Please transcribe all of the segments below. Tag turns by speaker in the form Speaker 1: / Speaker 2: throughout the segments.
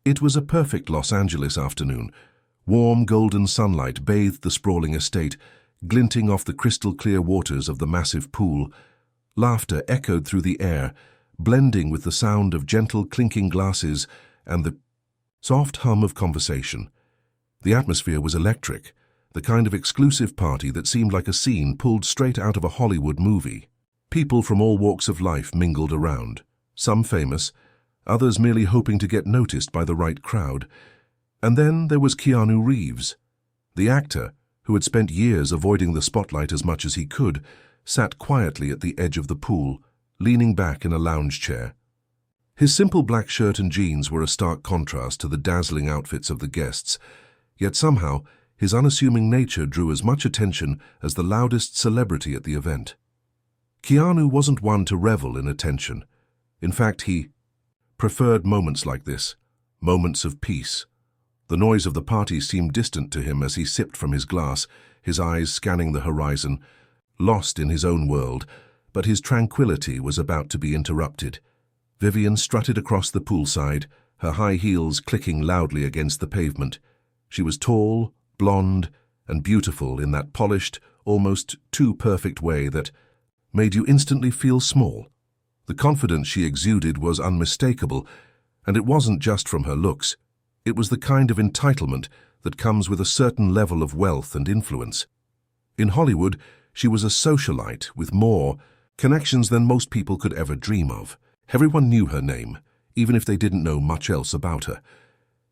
Speaker 1: It was a perfect Los Angeles afternoon. Warm golden sunlight bathed the sprawling estate, glinting off the crystal-clear waters of the massive pool. Laughter echoed through the air, blending with the sound of gentle clinking glasses and the soft hum of conversation. The atmosphere was electric, the kind of exclusive party that seemed like a scene pulled straight out of a Hollywood movie. People from all walks of life mingled around, some famous, others merely hoping to get noticed by the right crowd. And then there was Keanu Reeves. The actor, who had spent years avoiding the spotlight as much as he could, sat quietly at the edge of the pool, leaning back in a lounge chair. His simple black shirt and jeans were a stark contrast to the dazzling outfits of the guests, yet somehow his unassuming nature drew as much attention as the loudest celebrity at the event. Keanu wasn't one to revel in attention. In fact, he preferred moments like this, moments of peace. The noise of the party seemed distant to him as he sipped from his glass, his eyes scanning the horizon, lost in his own world, but his tranquility was about to be interrupted. Vivian strutted across the poolside, her high heels clicking loudly against the pavement. She was tall, blonde, and beautiful in that polished, almost too perfect way that made you instantly feel small. The confidence she exuded was unmistakable, and it wasn't just from her looks. It was the kind of entitlement that comes with a certain level of wealth and influence. In Hollywood, she was a socialite with more connections than most people could ever dream of. Everyone knew her name, even if they didn't know much else about her.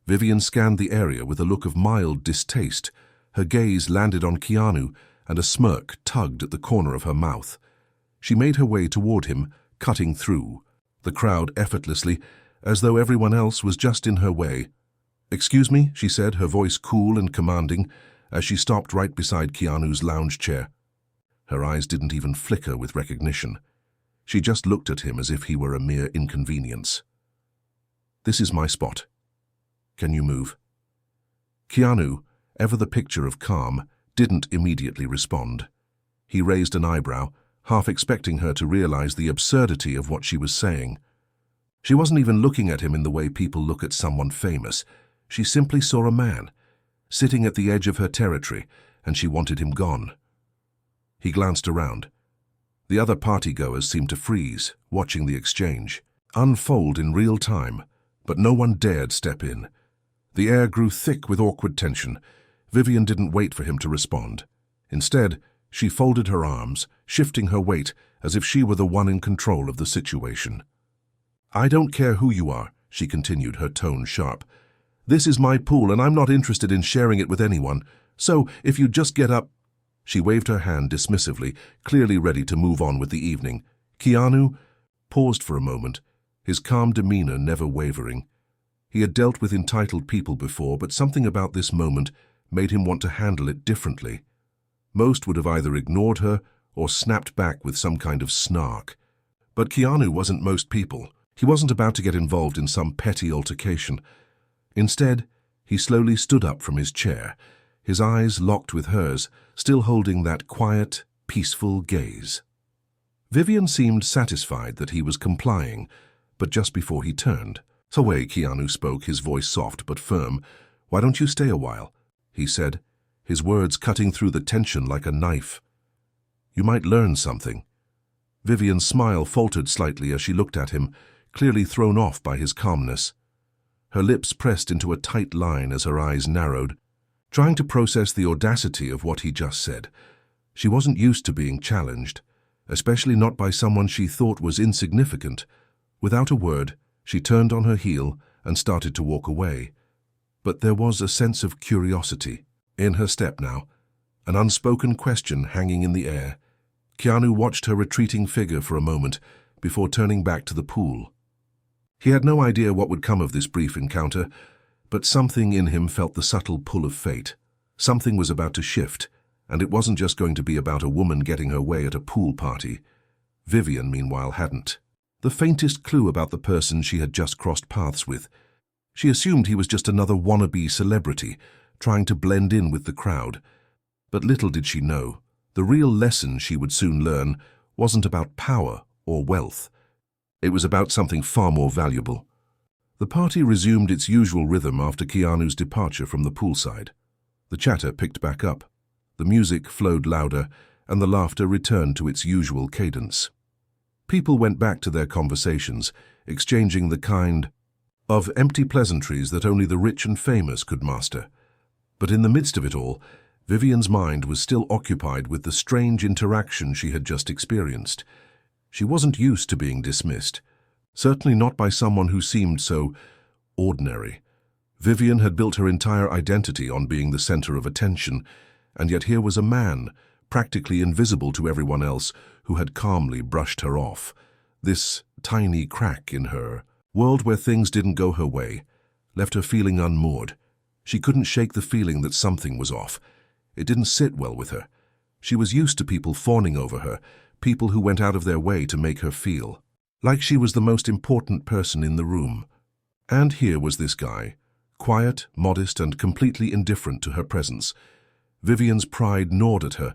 Speaker 1: Vivian scanned the area with a look of mild distaste. Her gaze landed on Keanu, and a smirk tugged at the corner of her mouth. She made her way toward him, cutting through the crowd effortlessly, as though everyone else was just in her way. "Excuse me," she said, her voice cool and commanding, as she stopped right beside Keanu's lounge chair. Her eyes didn't even flicker with recognition. She just looked at him as if he were a mere inconvenience. "This is my spot. Can you move?" Keanu, ever the picture of calm, didn't immediately respond. He raised an eyebrow, half expecting her to realize the absurdity of what she was saying. She wasn't even looking at him in the way people look at someone famous. She simply saw a man, sitting at the edge of her territory, and she wanted him gone. He glanced around. The other partygoers seemed to freeze, watching the exchange unfold in real time, but no one dared step in. The air grew thick with awkward tension. Vivian didn't wait for him to respond. Instead, she folded her arms, shifting her weight as if she were the one in control of the situation. "I don't care who you are," she continued, her tone sharp. "This is my pool, and I'm not interested in sharing it with anyone. So, if you just get up—" She waved her hand dismissively, clearly ready to move on with the evening. Keanu paused for a moment, his calm demeanor never wavering. He had dealt with entitled people before, but something about this moment made him want to handle it differently. Most would have either ignored her or snapped back with some kind of snark. But Keanu wasn't most people. He wasn't about to get involved in some petty altercation. Instead, he slowly stood up from his chair, his eyes locked with hers, still holding that quiet, peaceful gaze. Vivian seemed satisfied that he was complying, but just before he turned. "Away," Keanu spoke, his voice soft but firm. "Why don't you stay a while?" he said, his words cutting through the tension like a knife. "You might learn something." Vivian's smile faltered slightly as she looked at him, clearly thrown off by his calmness. Her lips pressed into a tight line as her eyes narrowed, trying to process the audacity of what he just said. She wasn't used to being challenged, especially not by someone she thought was insignificant. Without a word, she turned on her heel and started to walk away. But there was a sense of curiosity in her step now, an unspoken question hanging in the air. Keanu watched her retreating figure for a moment before turning back to the pool. He had no idea what would come of this brief encounter, but something in him felt the subtle pull of fate. Something was about to shift, and it wasn't just going to be about a woman getting her way at a pool party. Vivian, meanwhile, hadn't the faintest clue about the person she had just crossed paths with. She assumed he was just another wannabe celebrity, trying to blend in with the crowd. But little did she know, the real lesson she would soon learn wasn't about power or wealth. It was about something far more valuable. The party resumed its usual rhythm after Keanu's departure from the poolside. The chatter picked back up. The music flowed louder, and the laughter returned to its usual cadence. People went back to their conversations, exchanging the kind of empty pleasantries that only the rich and famous could master. But in the midst of it all, Vivian's mind was still occupied with the strange interaction she had just experienced. She wasn't used to being dismissed, certainly not by someone who seemed so ordinary. Vivian had built her entire identity on being the center of attention, and yet here was a man, practically invisible to everyone else, who had calmly brushed her off. This tiny crack in her world where things didn't go her way left her feeling unmoored. She couldn't shake the feeling that something was off. It didn't sit well with her. She was used to people fawning over her, people who went out of their way to make her feel like she was the most important person in the room. And here was this guy, quiet, modest, and completely indifferent to her presence. Vivian's pride gnawed at her,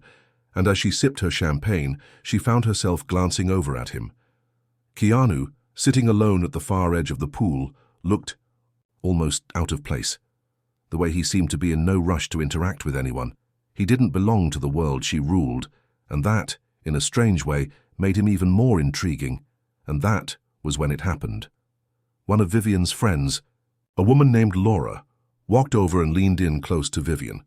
Speaker 1: and as she sipped her champagne, she found herself glancing over at him. Keanu, sitting alone at the far edge of the pool, looked almost out of place. The way he seemed to be in no rush to interact with anyone. He didn't belong to the world she ruled, and that, in a strange way, made him even more intriguing. And that was when it happened. One of Vivian's friends, a woman named Laura, walked over and leaned in close to Vivian.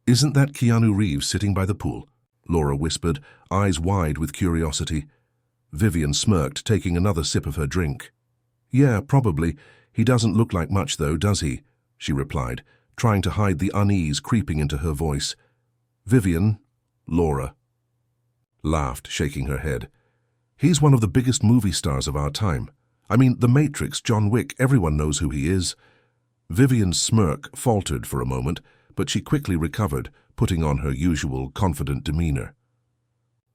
Speaker 1: "Isn't that Keanu Reeves sitting by the pool?" Laura whispered, eyes wide with curiosity. Vivian smirked, taking another sip of her drink. "Yeah, probably. He doesn't look like much though, does he?" she replied, trying to hide the unease creeping into her voice. "Vivian," Laura laughed, shaking her head. "He's one of the biggest movie stars of our time. I mean, The Matrix, John Wick, everyone knows who he is." Vivian's smirk faltered for a moment, but she quickly recovered, putting on her usual confident demeanor.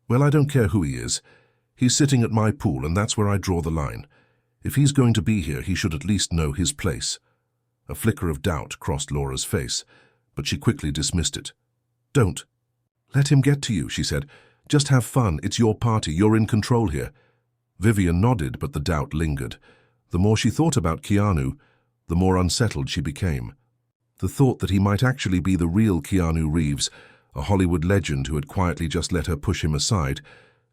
Speaker 1: "Well, I don't care who he is. He's sitting at my pool, and that's where I draw the line. If he's going to be here, he should at least know his place." A flicker of doubt crossed Laura's face, but she quickly dismissed it. "Don't let him get to you," she said. "Just have fun. It's your party. You're in control here." Vivian nodded, but the doubt lingered. The more she thought about Keanu, the more unsettled she became. The thought that he might actually be the real Keanu Reeves, a Hollywood legend who had quietly just let her push him aside,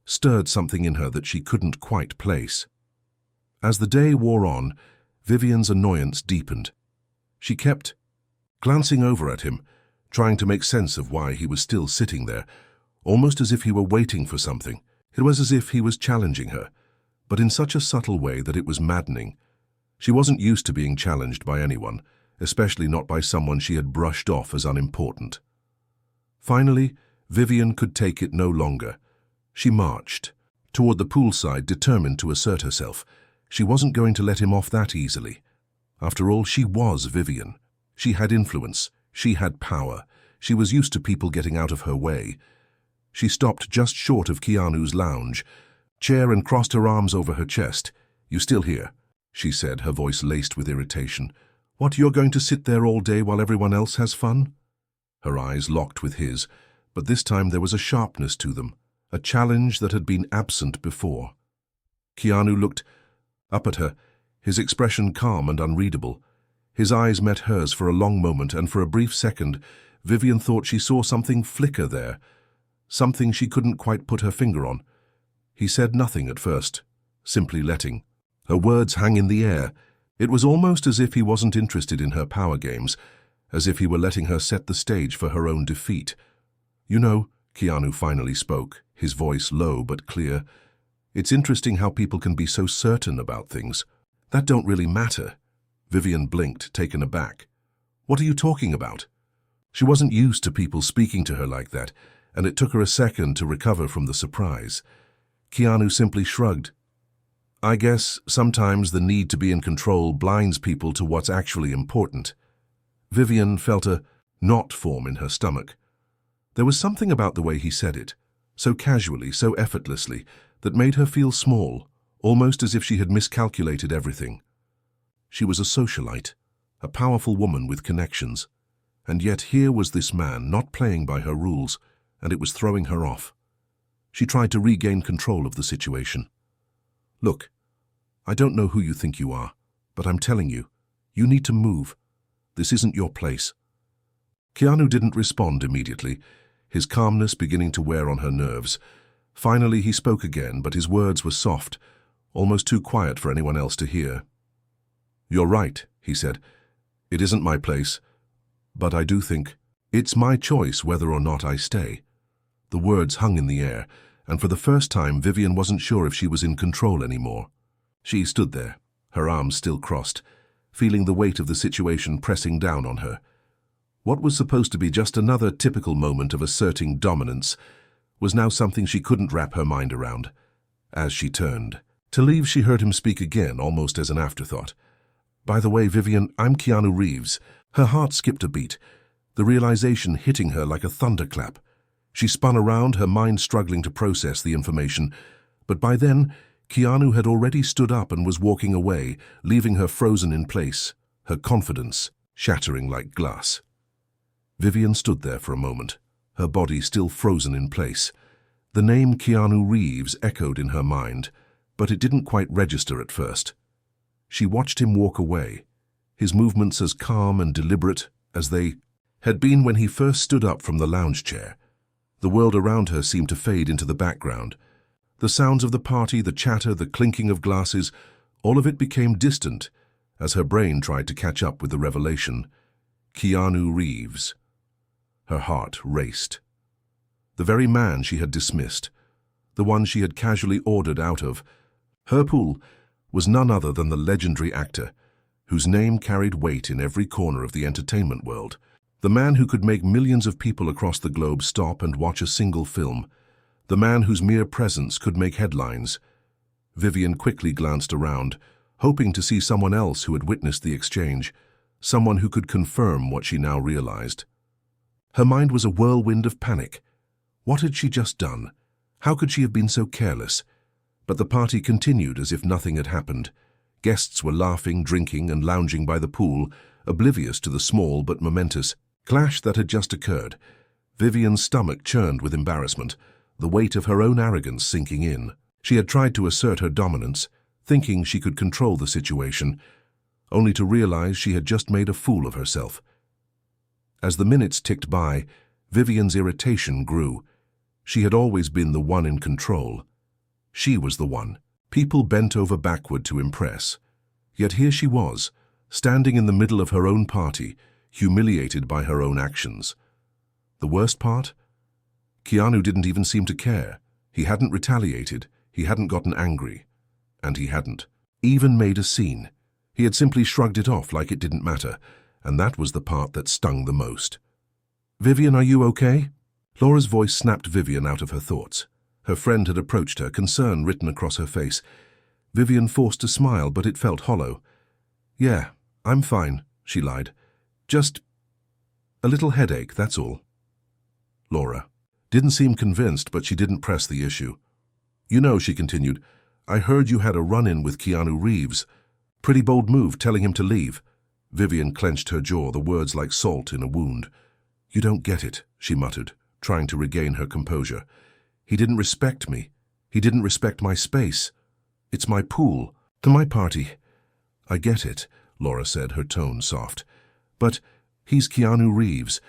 Speaker 1: stirred something in her that she couldn't quite place. As the day wore on, Vivian's annoyance deepened. She kept glancing over at him, trying to make sense of why he was still sitting there, almost as if he were waiting for something. It was as if he was challenging her, but in such a subtle way that it was maddening. She wasn't used to being challenged by anyone, especially not by someone she had brushed off as unimportant. Finally, Vivian could take it no longer. She marched toward the poolside, determined to assert herself. She wasn't going to let him off that easily. After all, she was Vivian. She had influence. She had power. She was used to people getting out of her way. She stopped just short of Keanu's lounge chair and crossed her arms over her chest. "You still here?" she said, her voice laced with irritation. "What, you're going to sit there all day while everyone else has fun?" Her eyes locked with his, but this time there was a sharpness to them, a challenge that had been absent before. Keanu looked up at her, his expression calm and unreadable. His eyes met hers for a long moment, and for a brief second, Vivian thought she saw something flicker there, something she couldn't quite put her finger on. He said nothing at first, simply letting her words hang in the air. It was almost as if he wasn't interested in her power games, as if he were letting her set the stage for her own defeat. "You know," Keanu finally spoke, his voice low but clear, "it's interesting how people can be so certain about things. That don't really matter." Vivian blinked, taken aback. "What are you talking about?" She wasn't used to people speaking to her like that, and it took her a second to recover from the surprise. Keanu simply shrugged. "I guess sometimes the need to be in control blinds people to what's actually important." Vivian felt a knot form in her stomach. There was something about the way he said it, so casually, so effortlessly, that made her feel small, almost as if she had miscalculated everything. She was a socialite, a powerful woman with connections, and yet here was this man not playing by her rules, and it was throwing her off. She tried to regain control of the situation. "Look, I don't know who you think you are, but I'm telling you, you need to move. This isn't your place." Keanu didn't respond immediately, his calmness beginning to wear on her nerves. Finally, he spoke again, but his words were soft, almost too quiet for anyone else to hear. "You're right," he said. "It isn't my place, but I do think it's my choice whether or not I stay." The words hung in the air, and for the first time Vivian wasn't sure if she was in control anymore. She stood there, her arms still crossed, feeling the weight of the situation pressing down on her. What was supposed to be just another typical moment of asserting dominance was now something she couldn't wrap her mind around. As she turned to leave, she heard him speak again, almost as an afterthought. "By the way, Vivian, I'm Keanu Reeves." Her heart skipped a beat, the realization hitting her like a thunderclap. She spun around, her mind struggling to process the information, but by then, Keanu had already stood up and was walking away, leaving her frozen in place, her confidence shattering like glass. Vivian stood there for a moment, her body still frozen in place. The name Keanu Reeves echoed in her mind, but it didn't quite register at first. She watched him walk away, his movements as calm and deliberate as they had been when he first stood up from the lounge chair. The world around her seemed to fade into the background. The sounds of the party, the chatter, the clinking of glasses, all of it became distant as her brain tried to catch up with the revelation. Keanu Reeves. Her heart raced. The very man she had dismissed, the one she had casually ordered out of her pool, was none other than the legendary actor, whose name carried weight in every corner of the entertainment world. The man who could make millions of people across the globe stop and watch a single film. The man whose mere presence could make headlines. Vivian quickly glanced around, hoping to see someone else who had witnessed the exchange, someone who could confirm what she now realized. Her mind was a whirlwind of panic. What had she just done? How could she have been so careless? But the party continued as if nothing had happened. Guests were laughing, drinking, and lounging by the pool, oblivious to the small but momentous clash that had just occurred. Vivian's stomach churned with embarrassment, the weight of her own arrogance sinking in. She had tried to assert her dominance, thinking she could control the situation, only to realize she had just made a fool of herself. As the minutes ticked by, Vivian's irritation grew. She had always been the one in control. She was the one. People bent over backward to impress. Yet here she was, standing in the middle of her own party, humiliated by her own actions. The worst part? Keanu didn't even seem to care. He hadn't retaliated, he hadn't gotten angry, and he hadn't even made a scene. He had simply shrugged it off like it didn't matter, and that was the part that stung the most. "Vivian, are you okay?" Laura's voice snapped Vivian out of her thoughts. Her friend had approached her, concern written across her face. Vivian forced a smile, but it felt hollow. "Yeah, I'm fine," she lied. "Just a little headache, that's all." Laura didn't seem convinced, but she didn't press the issue. "You know," she continued, "I heard you had a run-in with Keanu Reeves. Pretty bold move, telling him to leave." Vivian clenched her jaw, the words like salt in a wound. "You don't get it," she muttered, trying to regain her composure. "He didn't respect me. He didn't respect my space. It's my pool, to my party." "I get it," Laura said, her tone soft. "But he's Keanu Reeves.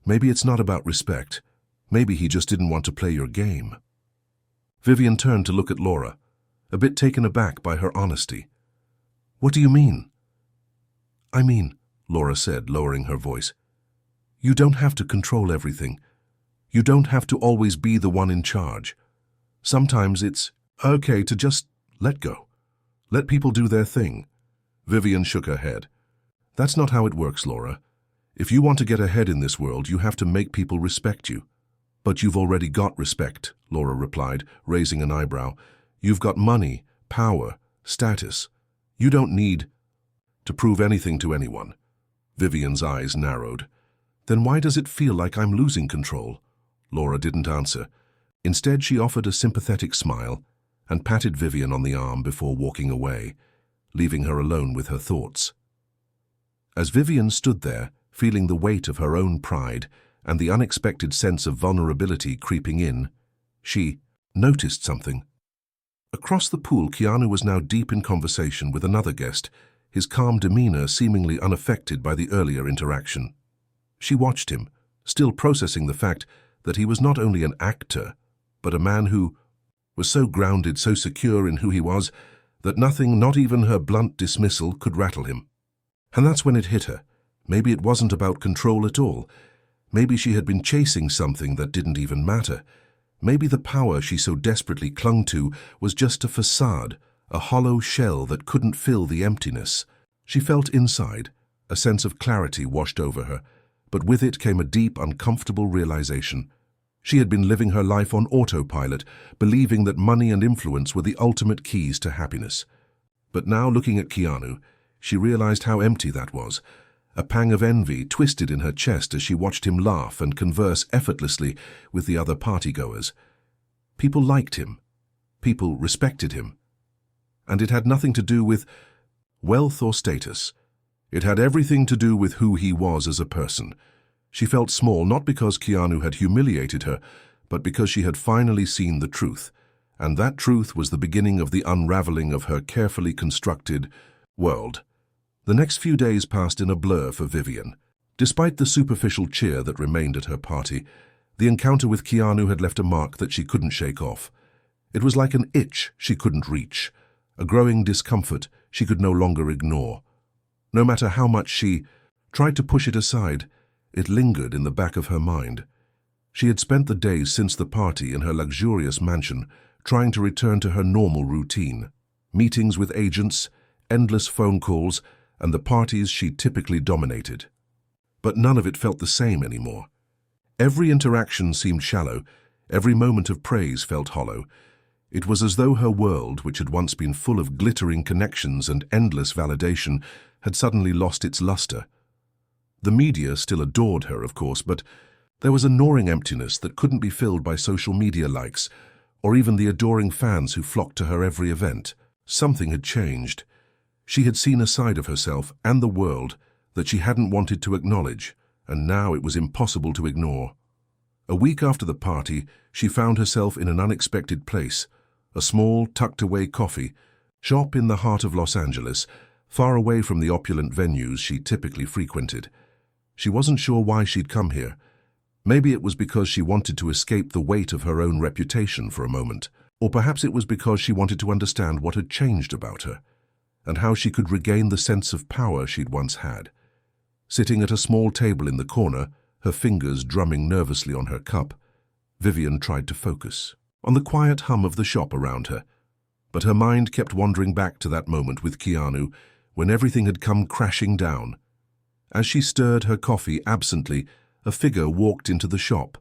Speaker 1: Maybe it's not about respect. Maybe he just didn't want to play your game." Vivian turned to look at Laura, a bit taken aback by her honesty. "What do you mean?" "I mean," Laura said, lowering her voice, "you don't have to control everything. You don't have to always be the one in charge. Sometimes it's okay to just let go. Let people do their thing." Vivian shook her head. "That's not how it works, Laura. If you want to get ahead in this world, you have to make people respect you." "But you've already got respect," Laura replied, raising an eyebrow. "You've got money, power, status. You don't need to prove anything to anyone." Vivian's eyes narrowed. "Then why does it feel like I'm losing control?" Laura didn't answer. Instead, she offered a sympathetic smile and patted Vivian on the arm before walking away, leaving her alone with her thoughts. As Vivian stood there, feeling the weight of her own pride and the unexpected sense of vulnerability creeping in, she noticed something. Across the pool, Keanu was now deep in conversation with another guest, his calm demeanor seemingly unaffected by the earlier interaction. She watched him, still processing the fact that he was not only an actor, but a man who was so grounded, so secure in who he was, that nothing, not even her blunt dismissal, could rattle him. And that's when it hit her. Maybe it wasn't about control at all. Maybe she had been chasing something that didn't even matter. Maybe the power she so desperately clung to was just a facade, a hollow shell that couldn't fill the emptiness. She felt inside. A sense of clarity washed over her, but with it came a deep, uncomfortable realization. She had been living her life on autopilot, believing that money and influence were the ultimate keys to happiness. But now, looking at Keanu, she realized how empty that was. A pang of envy twisted in her chest as she watched him laugh and converse effortlessly with the other partygoers. People liked him. People respected him. And it had nothing to do with wealth or status. It had everything to do with who he was as a person. She felt small not because Keanu had humiliated her, but because she had finally seen the truth. And that truth was the beginning of the unraveling of her carefully constructed world. The next few days passed in a blur for Vivian. Despite the superficial cheer that remained at her party, the encounter with Keanu had left a mark that she couldn't shake off. It was like an itch she couldn't reach, a growing discomfort she could no longer ignore. No matter how much she tried to push it aside, it lingered in the back of her mind. She had spent the days since the party in her luxurious mansion, trying to return to her normal routine. Meetings with agents, endless phone calls, and the parties she typically dominated. But none of it felt the same anymore. Every interaction seemed shallow, every moment of praise felt hollow. It was as though her world, which had once been full of glittering connections and endless validation, had suddenly lost its luster. The media still adored her, of course, but there was a gnawing emptiness that couldn't be filled by social media likes, or even the adoring fans who flocked to her every event. Something had changed. She had seen a side of herself and the world that she hadn't wanted to acknowledge, and now it was impossible to ignore. A week after the party, she found herself in an unexpected place, a small, tucked-away coffee shop in the heart of Los Angeles, far away from the opulent venues she typically frequented. She wasn't sure why she'd come here. Maybe it was because she wanted to escape the weight of her own reputation for a moment, or perhaps it was because she wanted to understand what had changed about her, and how she could regain the sense of power she'd once had. Sitting at a small table in the corner, her fingers drumming nervously on her cup, Vivian tried to focus on the quiet hum of the shop around her. But her mind kept wandering back to that moment with Keanu, when everything had come crashing down. As she stirred her coffee absently, a figure walked into the shop,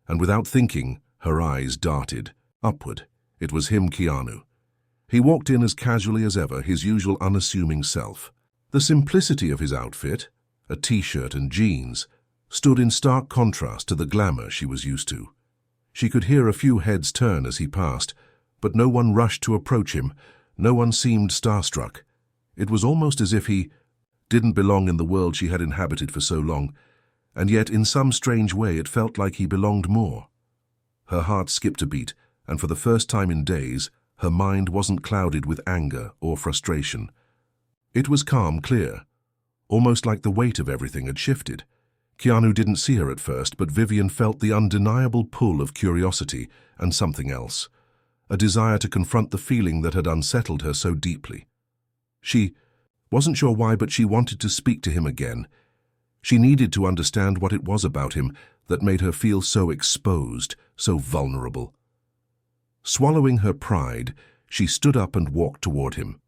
Speaker 1: and without thinking, her eyes darted upward. It was him, Keanu. He walked in as casually as ever, his usual unassuming self. The simplicity of his outfit, a t-shirt and jeans, stood in stark contrast to the glamour she was used to. She could hear a few heads turn as he passed, but no one rushed to approach him. No one seemed starstruck. It was almost as if he didn't belong in the world she had inhabited for so long, and yet in some strange way it felt like he belonged more. Her heart skipped a beat, and for the first time in days, her mind wasn't clouded with anger or frustration. It was calm, clear, almost like the weight of everything had shifted. Keanu didn't see her at first, but Vivian felt the undeniable pull of curiosity and something else, a desire to confront the feeling that had unsettled her so deeply. She wasn't sure why, but she wanted to speak to him again. She needed to understand what it was about him that made her feel so exposed, so vulnerable. Swallowing her pride, she stood up and walked toward him.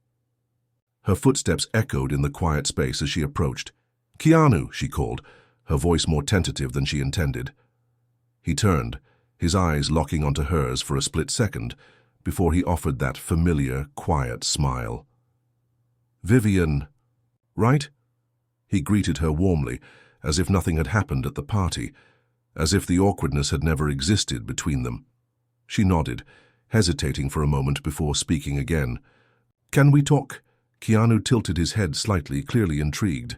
Speaker 1: Her footsteps echoed in the quiet space as she approached. "Keanu," she called, her voice more tentative than she intended. He turned, his eyes locking onto hers for a split second, before he offered that familiar, quiet smile. "Vivian, right?" He greeted her warmly, as if nothing had happened at the party, as if the awkwardness had never existed between them. She nodded, hesitating for a moment before speaking again. "Can we talk?" Keanu tilted his head slightly, clearly intrigued.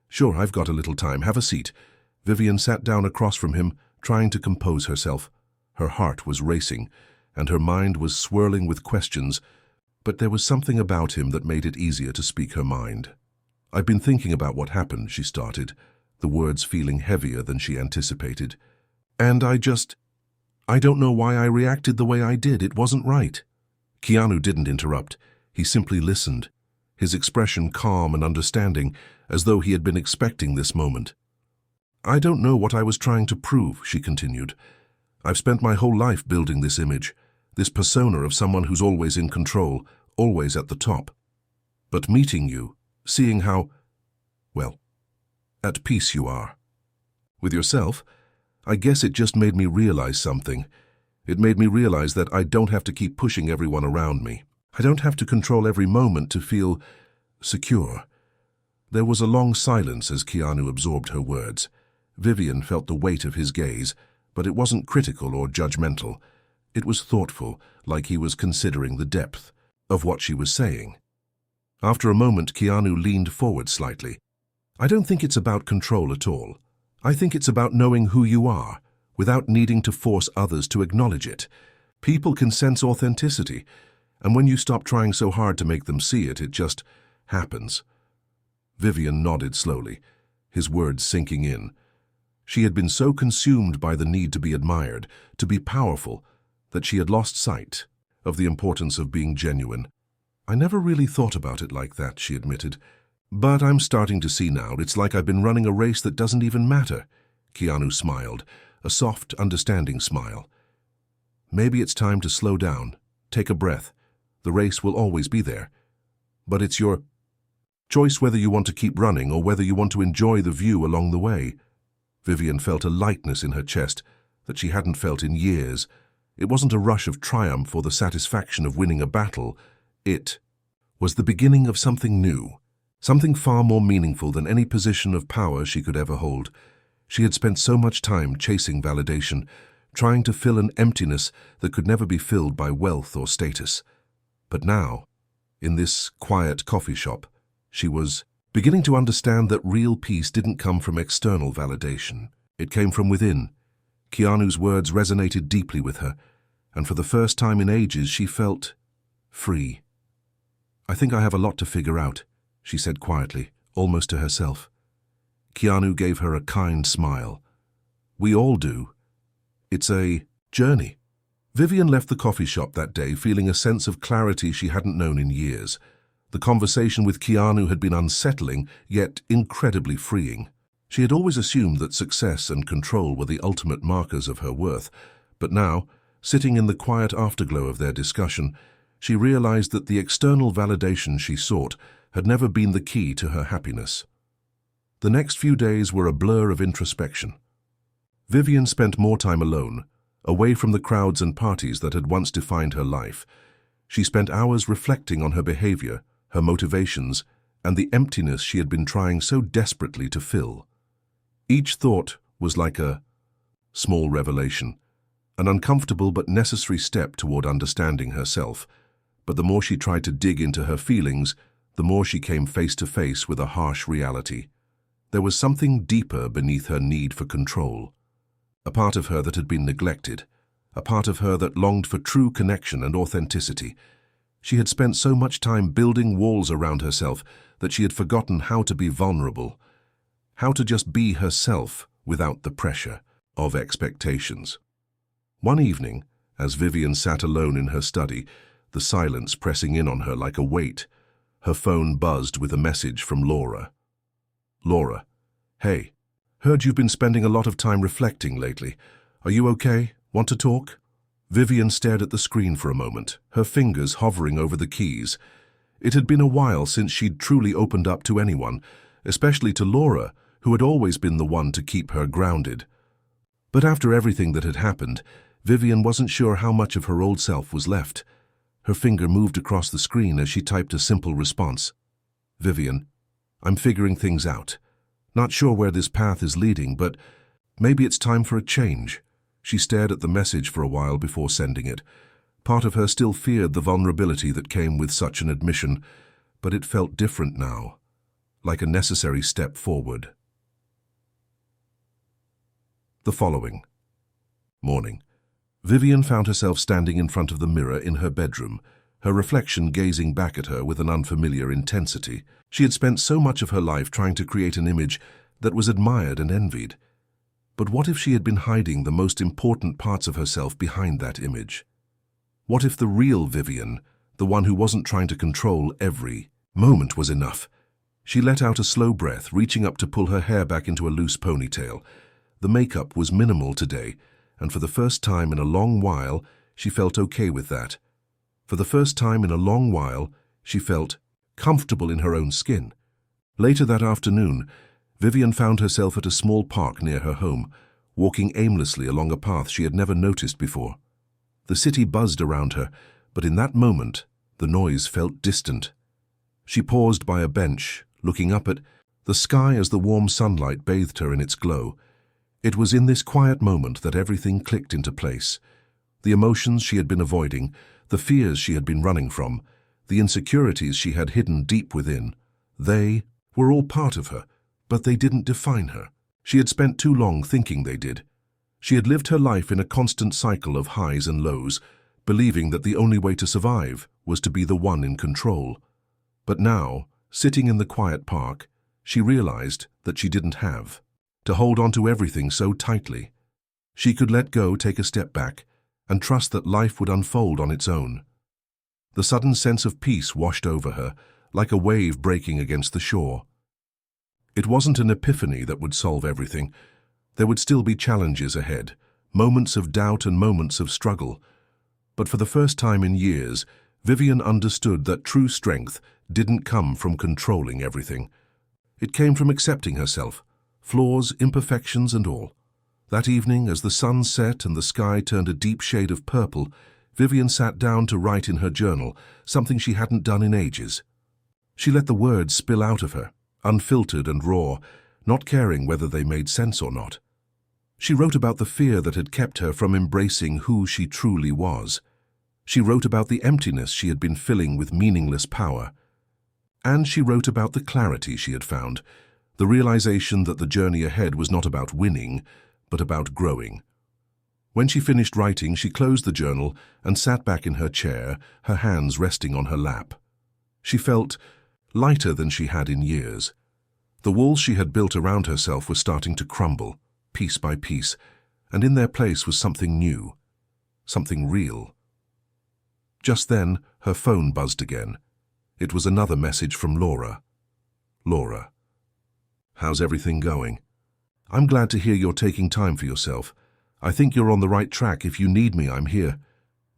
Speaker 1: "Sure, I've got a little time. Have a seat." Vivian sat down across from him, trying to compose herself. Her heart was racing, and her mind was swirling with questions, but there was something about him that made it easier to speak her mind. "I've been thinking about what happened," she started, the words feeling heavier than she anticipated. "And I don't know why I reacted the way I did. It wasn't right." Keanu didn't interrupt. He simply listened, his expression calm and understanding, as though he had been expecting this moment. "I don't know what I was trying to prove," she continued. "I've spent my whole life building this image, this persona of someone who's always in control, always at the top. But meeting you, seeing how, well, at peace you are with yourself, I guess it just made me realize something. It made me realize that I don't have to keep pushing everyone around me. I don't have to control every moment to feel secure." There was a long silence as Keanu absorbed her words. Vivian felt the weight of his gaze, but it wasn't critical or judgmental. It was thoughtful, like he was considering the depth of what she was saying. After a moment, Keanu leaned forward slightly. "I don't think it's about control at all. I think it's about knowing who you are, without needing to force others to acknowledge it. People can sense authenticity, and when you stop trying so hard to make them see it, it just happens." Vivian nodded slowly, his words sinking in. She had been so consumed by the need to be admired, to be powerful, that she had lost sight of the importance of being genuine. "I never really thought about it like that," she admitted. "But I'm starting to see now. It's like I've been running a race that doesn't even matter." Keanu smiled, a soft, understanding smile. "Maybe it's time to slow down, take a breath. The race will always be there. But it's your choice whether you want to keep running or whether you want to enjoy the view along the way." Vivian felt a lightness in her chest that she hadn't felt in years. It wasn't a rush of triumph or the satisfaction of winning a battle. It was the beginning of something new, something far more meaningful than any position of power she could ever hold. She had spent so much time chasing validation, trying to fill an emptiness that could never be filled by wealth or status. But now, in this quiet coffee shop, she was beginning to understand that real peace didn't come from external validation. It came from within. Keanu's words resonated deeply with her, and for the first time in ages she felt free. "I think I have a lot to figure out," she said quietly, almost to herself. Keanu gave her a kind smile. "We all do. It's a journey." Vivian left the coffee shop that day feeling a sense of clarity she hadn't known in years. The conversation with Keanu had been unsettling, yet incredibly freeing. She had always assumed that success and control were the ultimate markers of her worth, but now, sitting in the quiet afterglow of their discussion, she realized that the external validation she sought had never been the key to her happiness. The next few days were a blur of introspection. Vivian spent more time alone, away from the crowds and parties that had once defined her life. She spent hours reflecting on her behavior, her motivations, and the emptiness she had been trying so desperately to fill. Each thought was like a small revelation, an uncomfortable but necessary step toward understanding herself. But the more she tried to dig into her feelings, the more she came face to face with a harsh reality. There was something deeper beneath her need for control, a part of her that had been neglected, a part of her that longed for true connection and authenticity. She had spent so much time building walls around herself that she had forgotten how to be vulnerable, how to just be herself without the pressure of expectations. One evening, as Vivian sat alone in her study, the silence pressing in on her like a weight, her phone buzzed with a message from Laura. "Laura, hey, heard you've been spending a lot of time reflecting lately. Are you okay? Want to talk?" Vivian stared at the screen for a moment, her fingers hovering over the keys. It had been a while since she'd truly opened up to anyone, especially to Laura, who had always been the one to keep her grounded. But after everything that had happened, Vivian wasn't sure how much of her old self was left. Her finger moved across the screen as she typed a simple response. "Vivian, I'm figuring things out. Not sure where this path is leading, but maybe it's time for a change." She stared at the message for a while before sending it. Part of her still feared the vulnerability that came with such an admission, but it felt different now, like a necessary step forward. The following morning, Vivian found herself standing in front of the mirror in her bedroom, her reflection gazing back at her with an unfamiliar intensity. She had spent so much of her life trying to create an image that was admired and envied. But what if she had been hiding the most important parts of herself behind that image? What if the real Vivian, the one who wasn't trying to control every moment, was enough? She let out a slow breath, reaching up to pull her hair back into a loose ponytail. The makeup was minimal today, and for the first time in a long while, she felt okay with that. For the first time in a long while, she felt comfortable in her own skin. Later that afternoon, Vivian found herself at a small park near her home, walking aimlessly along a path she had never noticed before. The city buzzed around her, but in that moment, the noise felt distant. She paused by a bench, looking up at the sky as the warm sunlight bathed her in its glow. It was in this quiet moment that everything clicked into place. The emotions she had been avoiding, the fears she had been running from, the insecurities she had hidden deep within, they were all part of her, but they didn't define her. She had spent too long thinking they did. She had lived her life in a constant cycle of highs and lows, believing that the only way to survive was to be the one in control. But now, sitting in the quiet park, she realized that she didn't have to hold on to everything so tightly. She could let go, take a step back, and trust that life would unfold on its own. The sudden sense of peace washed over her, like a wave breaking against the shore. It wasn't an epiphany that would solve everything. There would still be challenges ahead, moments of doubt and moments of struggle. But for the first time in years, Vivian understood that true strength didn't come from controlling everything. It came from accepting herself, flaws, imperfections and all. That evening, as the sun set and the sky turned a deep shade of purple, Vivian sat down to write in her journal, something she hadn't done in ages. She let the words spill out of her, unfiltered and raw, not caring whether they made sense or not. She wrote about the fear that had kept her from embracing who she truly was. She wrote about the emptiness she had been filling with meaningless power. And she wrote about the clarity she had found, the realization that the journey ahead was not about winning, but about growing. When she finished writing, she closed the journal and sat back in her chair, her hands resting on her lap. She felt lighter than she had in years. The walls she had built around herself were starting to crumble, piece by piece, and in their place was something new, something real. Just then, her phone buzzed again. It was another message from Laura. Laura, how's everything going? I'm glad to hear you're taking time for yourself. I think you're on the right track. If you need me, I'm here.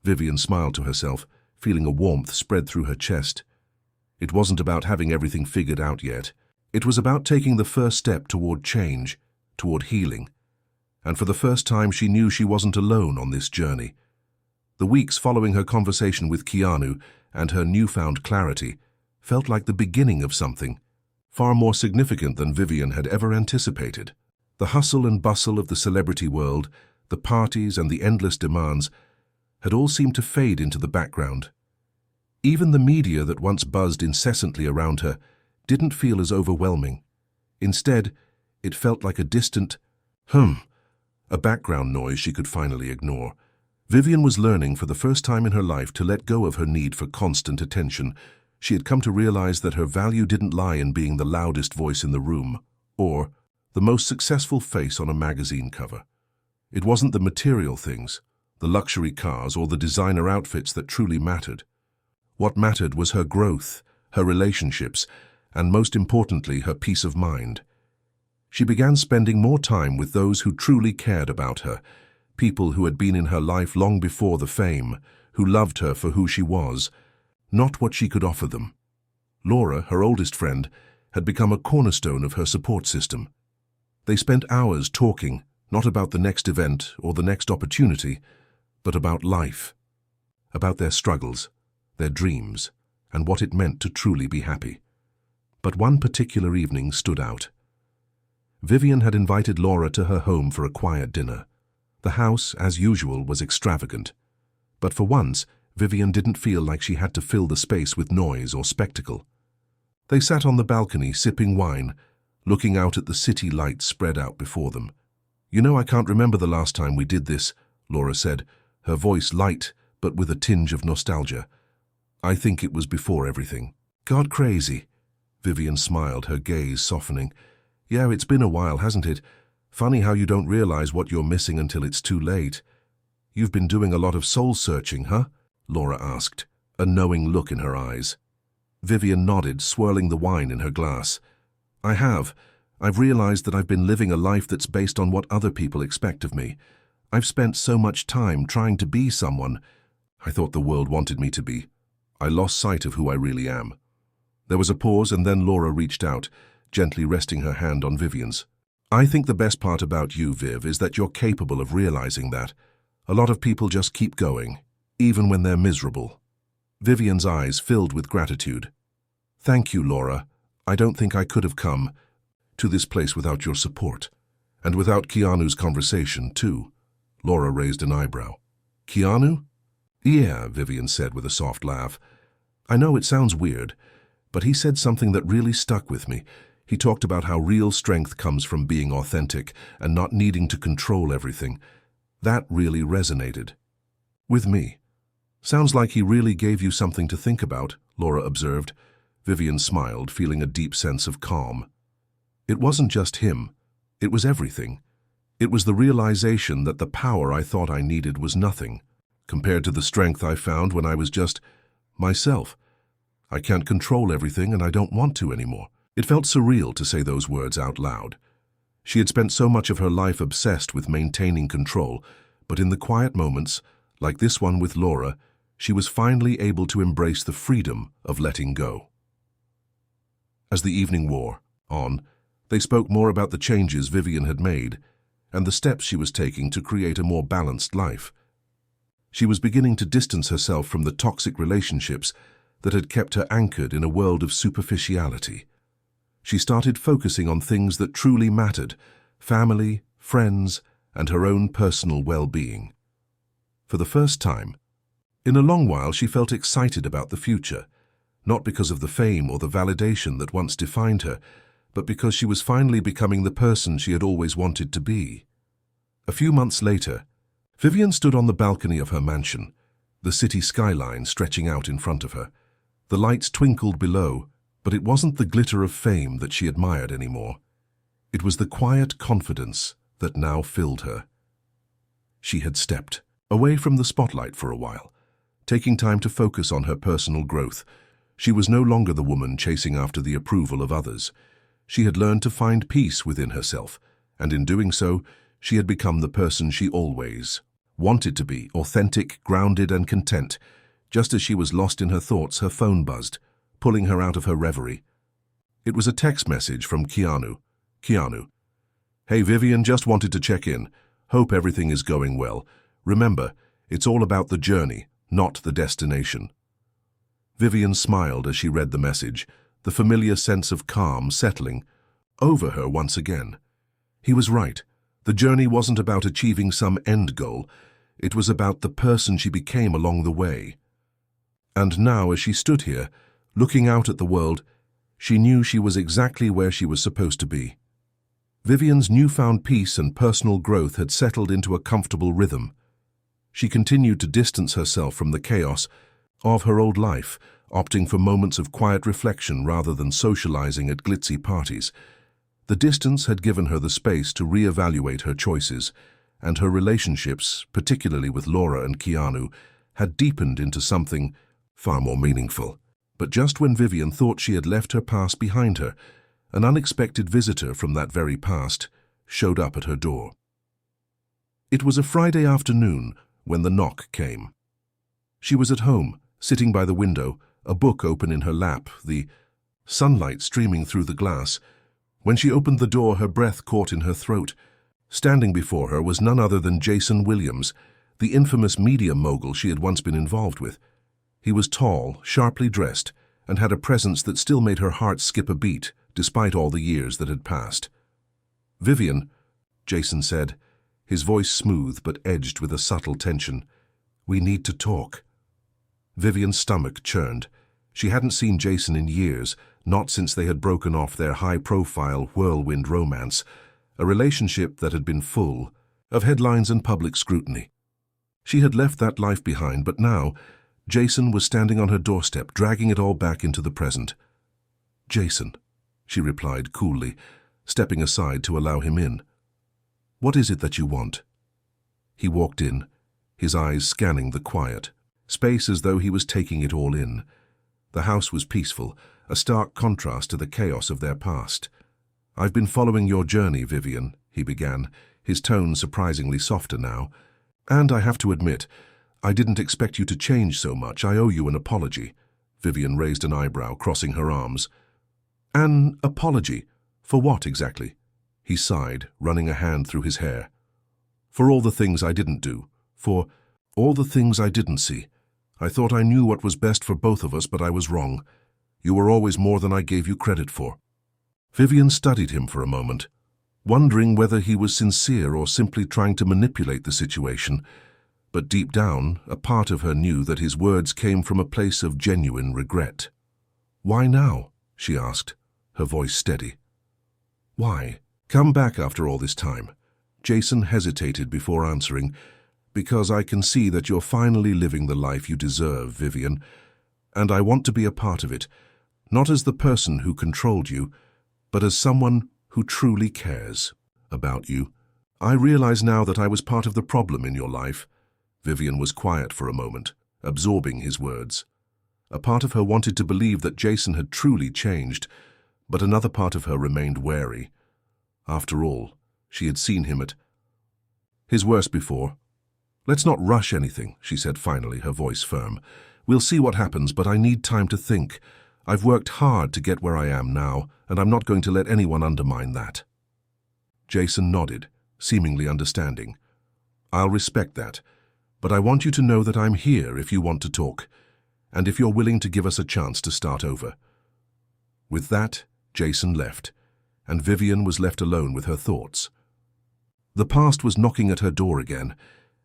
Speaker 1: Vivian smiled to herself, feeling a warmth spread through her chest. It wasn't about having everything figured out yet. It was about taking the first step toward change, toward healing. And for the first time, she knew she wasn't alone on this journey. The weeks following her conversation with Keanu and her newfound clarity felt like the beginning of something far more significant than Vivian had ever anticipated. The hustle and bustle of the celebrity world, the parties and the endless demands, had all seemed to fade into the background. Even the media that once buzzed incessantly around her didn't feel as overwhelming. Instead, it felt like a distant a background noise she could finally ignore. Vivian was learning for the first time in her life to let go of her need for constant attention. She had come to realize that her value didn't lie in being the loudest voice in the room, or the most successful face on a magazine cover. It wasn't the material things, the luxury cars or the designer outfits that truly mattered. What mattered was her growth, her relationships, and most importantly, her peace of mind. She began spending more time with those who truly cared about her, people who had been in her life long before the fame, who loved her for who she was, not what she could offer them. Laura, her oldest friend, had become a cornerstone of her support system. They spent hours talking, not about the next event or the next opportunity, but about life, about their struggles, their dreams, and what it meant to truly be happy. But one particular evening stood out. Vivian had invited Laura to her home for a quiet dinner. The house, as usual, was extravagant. But for once, Vivian didn't feel like she had to fill the space with noise or spectacle. They sat on the balcony sipping wine, looking out at the city lights spread out before them. "You know, I can't remember the last time we did this," Laura said, her voice light but with a tinge of nostalgia. I think it was before everything. God crazy. Vivian smiled, her gaze softening. Yeah, it's been a while, hasn't it? Funny how you don't realize what you're missing until it's too late. You've been doing a lot of soul-searching, huh? Laura asked, a knowing look in her eyes. Vivian nodded, swirling the wine in her glass. I have. I've realized that I've been living a life that's based on what other people expect of me. I've spent so much time trying to be someone I thought the world wanted me to be. I lost sight of who I really am. There was a pause, and then Laura reached out, gently resting her hand on Vivian's. I think the best part about you, Viv, is that you're capable of realizing that. A lot of people just keep going, even when they're miserable. Vivian's eyes filled with gratitude. Thank you, Laura. I don't think I could have come to this place without your support. And without Keanu's conversation, too. Laura raised an eyebrow. Keanu? Yeah, Vivian said with a soft laugh. I know it sounds weird, but he said something that really stuck with me. He talked about how real strength comes from being authentic and not needing to control everything. That really resonated with me. Sounds like he really gave you something to think about, Laura observed. Vivian smiled, feeling a deep sense of calm. It wasn't just him. It was everything. It was the realization that the power I thought I needed was nothing, compared to the strength I found when I was just myself. I can't control everything, and I don't want to anymore. It felt surreal to say those words out loud. She had spent so much of her life obsessed with maintaining control, but in the quiet moments, like this one with Laura, she was finally able to embrace the freedom of letting go. As the evening wore on, they spoke more about the changes Vivian had made and the steps she was taking to create a more balanced life. She was beginning to distance herself from the toxic relationships that had kept her anchored in a world of superficiality. She started focusing on things that truly mattered: family, friends, and her own personal well-being. For the first time, in a long while, she felt excited about the future, not because of the fame or the validation that once defined her, but because she was finally becoming the person she had always wanted to be. A few months later, Vivian stood on the balcony of her mansion, the city skyline stretching out in front of her. The lights twinkled below, but it wasn't the glitter of fame that she admired anymore. It was the quiet confidence that now filled her. She had stepped away from the spotlight for a while, taking time to focus on her personal growth. She was no longer the woman chasing after the approval of others. She had learned to find peace within herself, and in doing so, she had become the person she always wanted to be: authentic, grounded, and content. Just as she was lost in her thoughts, her phone buzzed, pulling her out of her reverie. It was a text message from Keanu. Keanu. Hey Vivian, just wanted to check in. Hope everything is going well. Remember, it's all about the journey, not the destination. Vivian smiled as she read the message, the familiar sense of calm settling over her once again. He was right. The journey wasn't about achieving some end goal. It was about the person she became along the way. And now, as she stood here, looking out at the world, she knew she was exactly where she was supposed to be. Vivian's newfound peace and personal growth had settled into a comfortable rhythm. She continued to distance herself from the chaos of her old life, opting for moments of quiet reflection rather than socializing at glitzy parties. The distance had given her the space to reevaluate her choices, and her relationships, particularly with Laura and Keanu, had deepened into something far more meaningful. But just when Vivian thought she had left her past behind her, an unexpected visitor from that very past showed up at her door. It was a Friday afternoon when the knock came. She was at home, sitting by the window, a book open in her lap, the sunlight streaming through the glass. When she opened the door, her breath caught in her throat. Standing before her was none other than Jason Williams, the infamous media mogul she had once been involved with. He was tall, sharply dressed, and had a presence that still made her heart skip a beat, despite all the years that had passed. "Vivian," Jason said, his voice smooth but edged with a subtle tension. "We need to talk." Vivian's stomach churned. She hadn't seen Jason in years, not since they had broken off their high-profile whirlwind romance, a relationship that had been full of headlines and public scrutiny. She had left that life behind, but now Jason was standing on her doorstep, dragging it all back into the present. "Jason," she replied coolly, stepping aside to allow him in. "What is it that you want?" He walked in, his eyes scanning the quiet space as though he was taking it all in. The house was peaceful, a stark contrast to the chaos of their past. "I've been following your journey, Vivian," he began, his tone surprisingly softer now. "And I have to admit, I didn't expect you to change so much. I owe you an apology." Vivian raised an eyebrow, crossing her arms. "An apology? For what exactly?" He sighed, running a hand through his hair. "For all the things I didn't do. For all the things I didn't see. I thought I knew what was best for both of us, but I was wrong. You were always more than I gave you credit for." Vivian studied him for a moment, wondering whether he was sincere or simply trying to manipulate the situation. But deep down, a part of her knew that his words came from a place of genuine regret. "Why now?" she asked, her voice steady. "Why? Come back after all this time?" Jason hesitated before answering. "Because I can see that you're finally living the life you deserve, Vivian, and I want to be a part of it, not as the person who controlled you, but as someone who truly cares about you. I realize now that I was part of the problem in your life." Vivian was quiet for a moment, absorbing his words. A part of her wanted to believe that Jason had truly changed, but another part of her remained wary. After all, she had seen him at his worst before. "Let's not rush anything," she said finally, her voice firm. "We'll see what happens, but I need time to think. I've worked hard to get where I am now, and I'm not going to let anyone undermine that." Jason nodded, seemingly understanding. "I'll respect that, but I want you to know that I'm here if you want to talk, and if you're willing to give us a chance to start over." With that, Jason left, and Vivian was left alone with her thoughts. The past was knocking at her door again,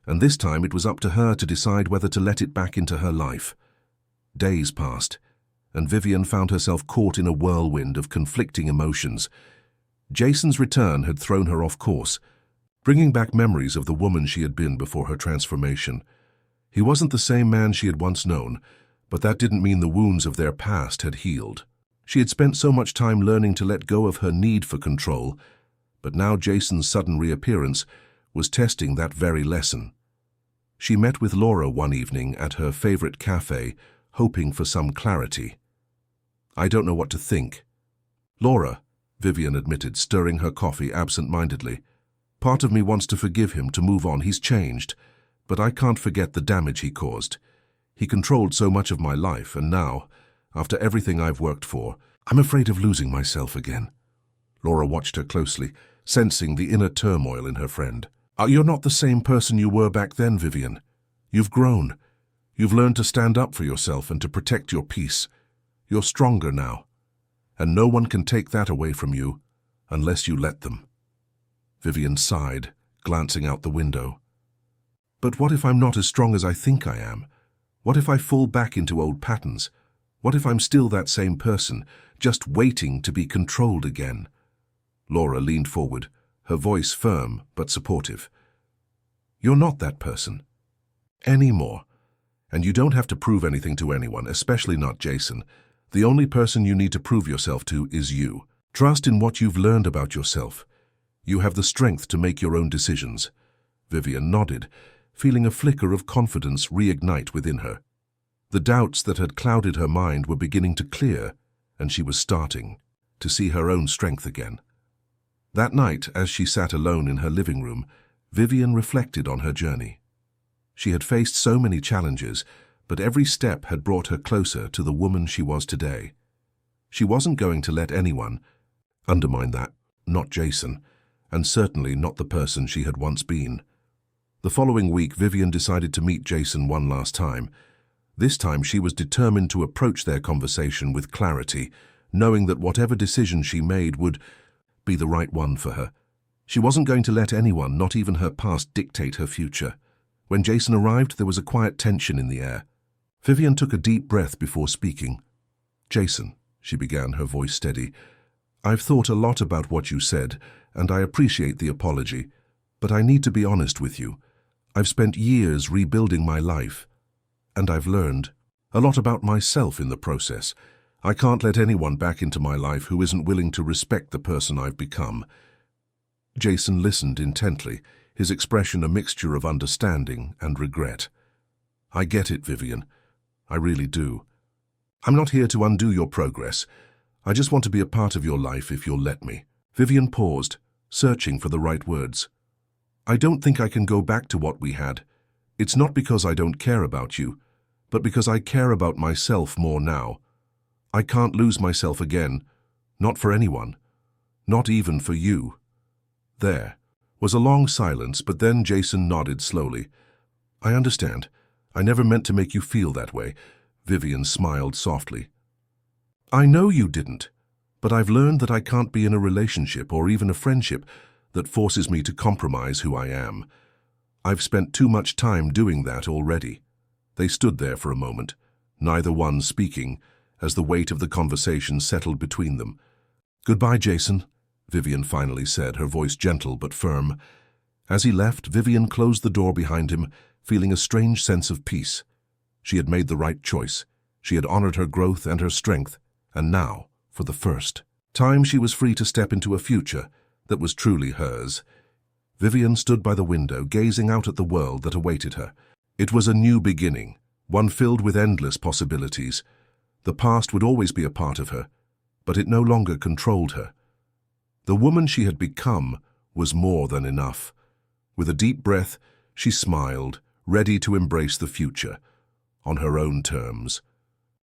Speaker 1: and this time it was up to her to decide whether to let it back into her life. Days passed, and Vivian found herself caught in a whirlwind of conflicting emotions. Jason's return had thrown her off course, bringing back memories of the woman she had been before her transformation. He wasn't the same man she had once known, but that didn't mean the wounds of their past had healed. She had spent so much time learning to let go of her need for control, but now Jason's sudden reappearance was testing that very lesson. She met with Laura one evening at her favorite cafe, hoping for some clarity. "I don't know what to think." "Laura," Vivian admitted, stirring her coffee absent-mindedly. "Part of me wants to forgive him, to move on. He's changed, but I can't forget the damage he caused. He controlled so much of my life, and now, after everything I've worked for, I'm afraid of losing myself again." Laura watched her closely, sensing the inner turmoil in her friend. "You're not the same person you were back then, Vivian. You've grown. You've learned to stand up for yourself and to protect your peace. You're stronger now, and no one can take that away from you unless you let them." Vivian sighed, glancing out the window. "But what if I'm not as strong as I think I am? What if I fall back into old patterns? What if I'm still that same person, just waiting to be controlled again?" Laura leaned forward, her voice firm but supportive. "You're not that person anymore, and you don't have to prove anything to anyone, especially not Jason. The only person you need to prove yourself to is you. Trust in what you've learned about yourself. You have the strength to make your own decisions." Vivian nodded, feeling a flicker of confidence reignite within her. The doubts that had clouded her mind were beginning to clear, and she was starting to see her own strength again. That night, as she sat alone in her living room, Vivian reflected on her journey. She had faced so many challenges, but every step had brought her closer to the woman she was today. She wasn't going to let anyone undermine that, not Jason, and certainly not the person she had once been. The following week, Vivian decided to meet Jason one last time. This time she was determined to approach their conversation with clarity, knowing that whatever decision she made would be the right one for her. She wasn't going to let anyone, not even her past, dictate her future. When Jason arrived, there was a quiet tension in the air. Vivian took a deep breath before speaking. "Jason," she began, her voice steady, "I've thought a lot about what you said, and I appreciate the apology, but I need to be honest with you. I've spent years rebuilding my life, And I've learned a lot about myself in the process. I can't let anyone back into my life who isn't willing to respect the person I've become. Jason listened intently, his expression a mixture of understanding and regret. I get it, Vivian. I really do. I'm not here to undo your progress. I just want to be a part of your life if you'll let me. Vivian paused, searching for the right words. I don't think I can go back to what we had. It's not because I don't care about you, but because I care about myself more now. I can't lose myself again, not for anyone, not even for you. There was a long silence, but then Jason nodded slowly. I understand. I never meant to make you feel that way. Vivian smiled softly. I know you didn't, but I've learned that I can't be in a relationship or even a friendship that forces me to compromise who I am. I've spent too much time doing that already. They stood there for a moment, neither one speaking, as the weight of the conversation settled between them. Goodbye, Jason, Vivian finally said, her voice gentle but firm. As he left, Vivian closed the door behind him, feeling a strange sense of peace. She had made the right choice. She had honored her growth and her strength, and now, for the first time, she was free to step into a future that was truly hers. Vivian stood by the window, gazing out at the world that awaited her. It was a new beginning, one filled with endless possibilities. The past would always be a part of her, but it no longer controlled her. The woman she had become was more than enough. With a deep breath, she smiled, ready to embrace the future, on her own terms.